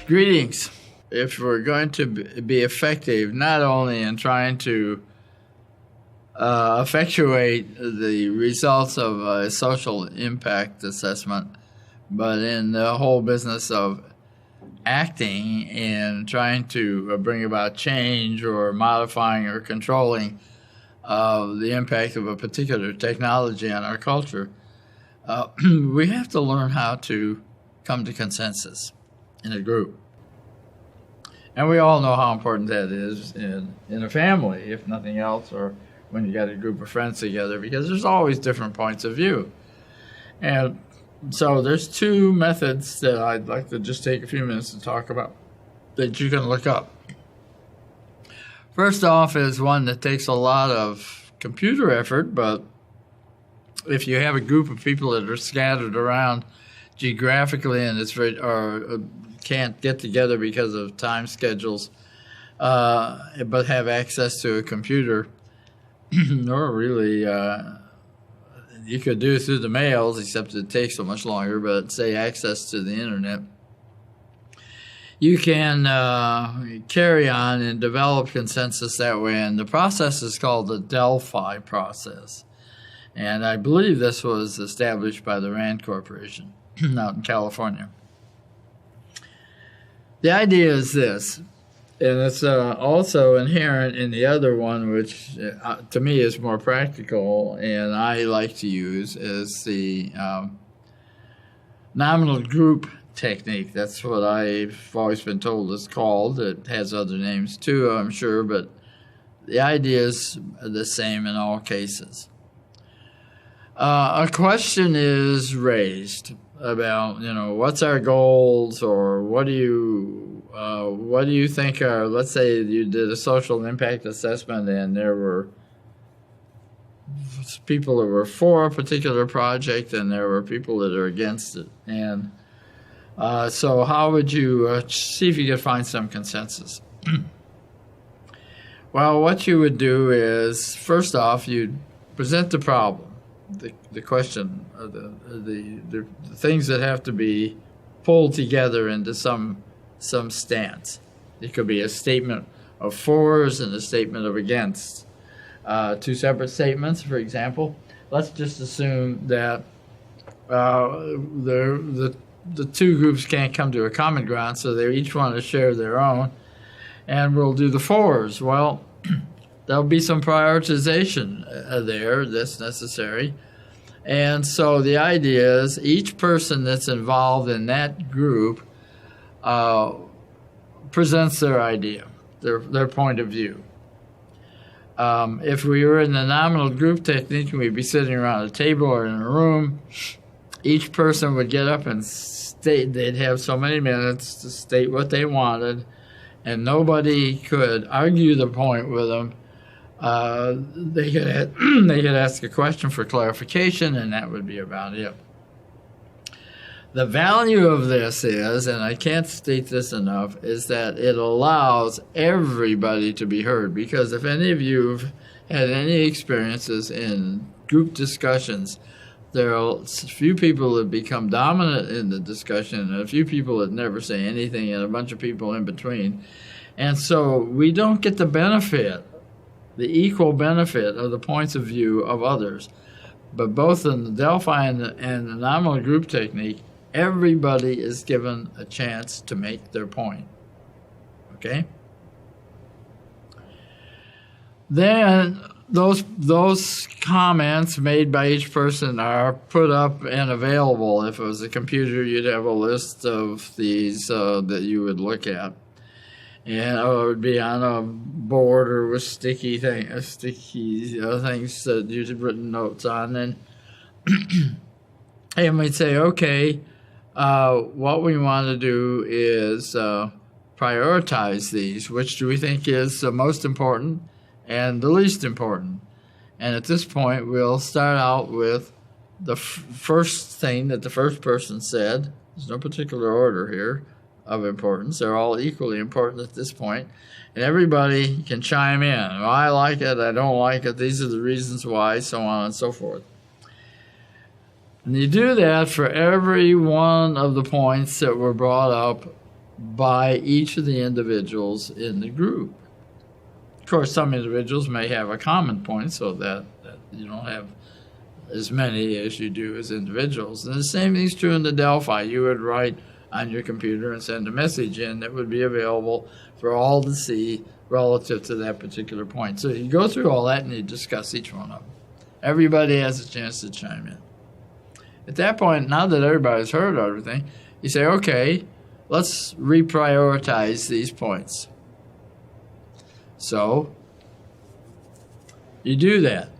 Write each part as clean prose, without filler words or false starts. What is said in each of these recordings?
Greetings. If we're going to be effective, not only in trying to effectuate the results of a social impact assessment, but in the whole business of acting and trying to bring about change or modifying or controlling the impact of a particular technology on our culture, we have to learn how to come to consensus in a group. And we all know how important that is in a family, if nothing else, or when you got a group of friends together, because there's always different points of view. And so there's two methods that I'd like to just take a few minutes to talk about that you can look up. First off is one that takes a lot of computer effort, but if you have a group of people that are scattered around geographically and can't get together because of time schedules, but have access to a computer, or really you could do it through the mails, except it takes so much longer, but say access to the internet, you can carry on and develop consensus that way. And the process is called the Delphi process. And I believe this was established by the RAND Corporation out in California. The idea is this, and it's also inherent in the other one, which to me is more practical and I like to use, is the nominal group technique. That's what I've always been told it's called. It has other names too, I'm sure, but the idea is the same in all cases. A question is raised about, what's our goals, or what do you think are, let's say you did a social impact assessment and there were people that were for a particular project and there were people that are against it. And so how would you see if you could find some consensus? Well, what you would do is, first off, you'd present the problem. The question, the things that have to be pulled together into some stance. It could be a statement of fors and a statement of against. Two separate statements, for example. Let's just assume that the two groups can't come to a common ground, so they each want to share their own, and we'll do the fors. Well, there'll be some prioritization there that's necessary. And so the idea is each person that's involved in that group presents their idea, their point of view. If we were in the nominal group technique, we'd be sitting around a table or in a room. Each person would get up and state, they'd have so many minutes to state what they wanted, and nobody could argue the point with them. They could ask a question for clarification, and that would be about it. The value of this is, and I can't state this enough, is that it allows everybody to be heard. Because if any of you have had any experiences in group discussions, there are a few people that become dominant in the discussion and a few people that never say anything and a bunch of people in between. And so we don't get the benefit, the equal benefit of the points of view of others. But both in the Delphi and the nominal group technique, everybody is given a chance to make their point. Okay? Then those comments made by each person are put up and available. If it was a computer, you'd have a list of these that you would look at. And it would be on a board or with sticky things that you'd written notes on. And we'd say, okay, what we want to do is prioritize these. Which do we think is the most important and the least important? And at this point, we'll start out with the first thing that the first person said. There's no particular order here of importance. They're all equally important at this point. And everybody can chime in. Well, I like it, I don't like it, these are the reasons why, so on and so forth. And you do that for every one of the points that were brought up by each of the individuals in the group. Of course, some individuals may have a common point, so that you don't have as many as you do as individuals. And the same thing's true in the Delphi. You would write on your computer and send a message in that would be available for all to see relative to that particular point. So you go through all that and you discuss each one of them. Everybody has a chance to chime in. At that point, now that everybody's heard everything, you say, okay, let's reprioritize these points. So you do that.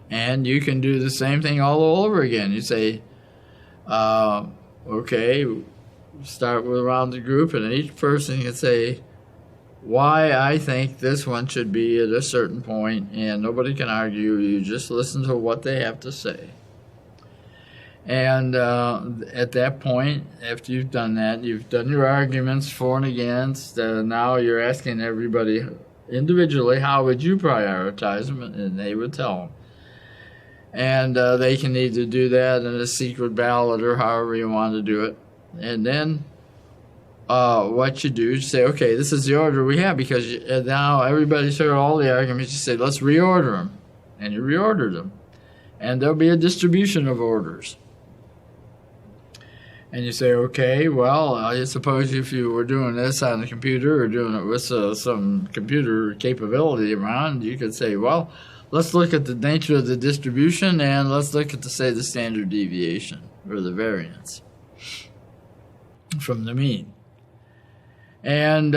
And you can do the same thing all over again. You say, okay, start with around the group, and each person can say why I think this one should be at a certain point, and nobody can argue. You just listen to what they have to say. And at that point, after you've done that, you've done your arguments for and against. Now you're asking everybody individually, how would you prioritize them? And they would tell them. And they can either do that in a secret ballot or however you want to do it. And then what you do is you say, okay, this is the order we have, because now everybody's heard all the arguments. You say, let's reorder them. And you reorder them. And there'll be a distribution of orders. And you say, okay, well, I suppose if you were doing this on the computer or doing it with some computer capability around, you could say, well, let's look at the nature of the distribution, and let's look at, say, the standard deviation or the variance from the mean. And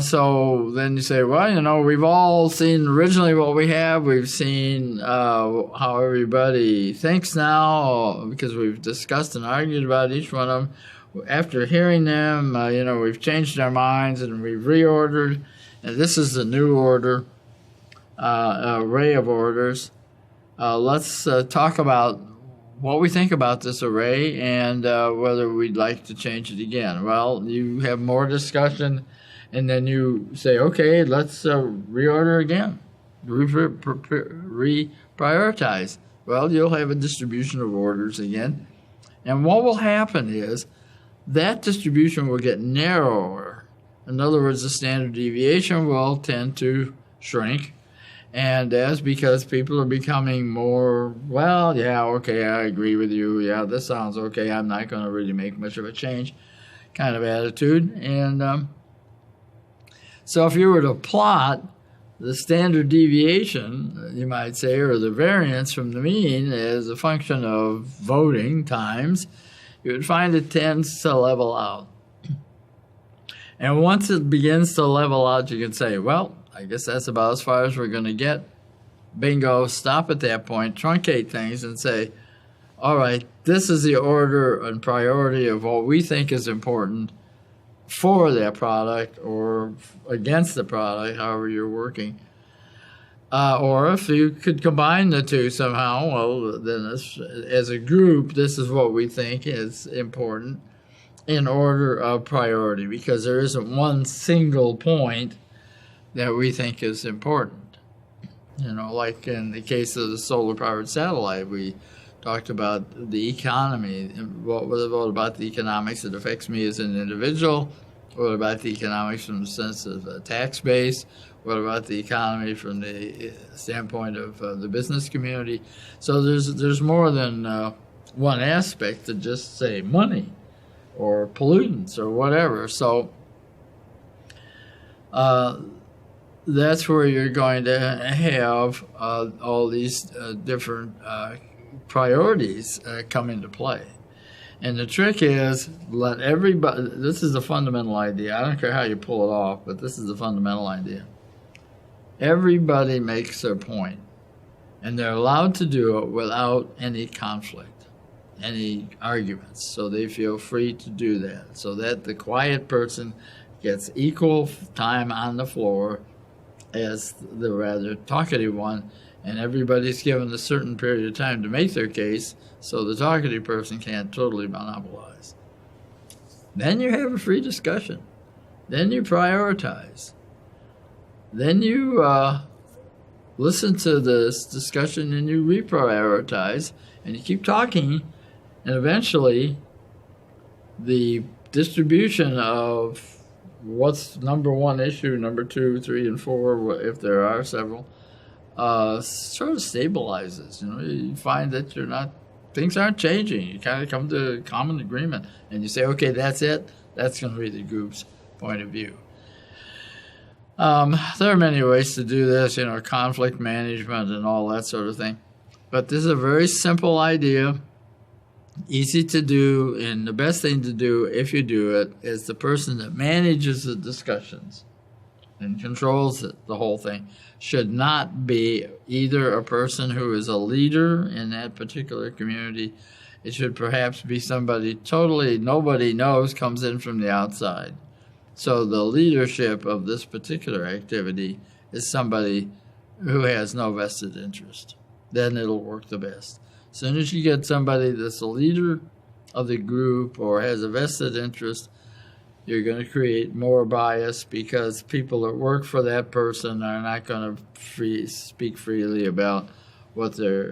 so then you say, well, we've all seen originally what we have. We've seen how everybody thinks now, because we've discussed and argued about each one of them. After hearing them, we've changed our minds and we've reordered. And this is the new order, array of orders. Let's talk about what we think about this array and whether we'd like to change it again. Well, you have more discussion, and then you say, okay, let's reorder again, reprioritize. Well, you'll have a distribution of orders again. And what will happen is that distribution will get narrower. In other words, the standard deviation will tend to shrink. And that's because people are becoming more, well, yeah, okay, I agree with you. Yeah, this sounds okay. I'm not going to really make much of a change kind of attitude. And so if you were to plot the standard deviation, you might say, or the variance from the mean as a function of voting times, you would find it tends to level out. And once it begins to level out, you can say, well, I guess that's about as far as we're going to get. Bingo, stop at that point, truncate things and say, all right, this is the order and priority of what we think is important for that product or against the product, however you're working. Or if you could combine the two somehow, well, then as a group, this is what we think is important in order of priority, because there isn't one single point that we think is important. Like in the case of the solar-powered satellite, we talked about the economy. What about the economics that affects me as an individual? What about the economics from the sense of a tax base? What about the economy from the standpoint of the business community? So there's more than one aspect to just say money or pollutants or whatever. So that's where you're going to have all these different priorities come into play. And the trick is, let everybody, this is the fundamental idea. I don't care how you pull it off, but this is the fundamental idea. Everybody makes their point, and they're allowed to do it without any conflict, any arguments. So they feel free to do that, so that the quiet person gets equal time on the floor as the rather talkative one, and everybody's given a certain period of time to make their case, so the talkative person can't totally monopolize. Then you have a free discussion. Then you prioritize. Then you listen to this discussion and you reprioritize, and you keep talking, and eventually the distribution of what's number one issue, number two, three, and four, if there are several, sort of stabilizes. You find that things aren't changing. You kind of come to a common agreement, and you say, okay, that's it. That's going to be the group's point of view. There are many ways to do this, conflict management and all that sort of thing. But this is a very simple idea, easy to do, and the best thing to do if you do it is the person that manages the discussions and controls the whole thing should not be either a person who is a leader in that particular community. It should perhaps be somebody totally nobody knows, comes in from the outside. So the leadership of this particular activity is somebody who has no vested interest. Then it'll work the best. As soon as you get somebody that's the leader of the group or has a vested interest, you're going to create more bias because people that work for that person are not going to speak freely about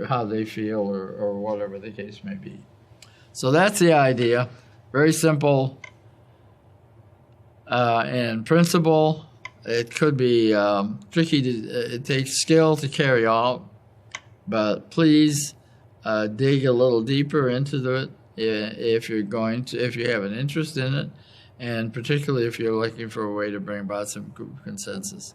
how they feel or whatever the case may be. So that's the idea. Very simple in principle. It could be tricky. It takes skill to carry out, but please dig a little deeper into it if you have an interest in it, and particularly if you're looking for a way to bring about some group consensus.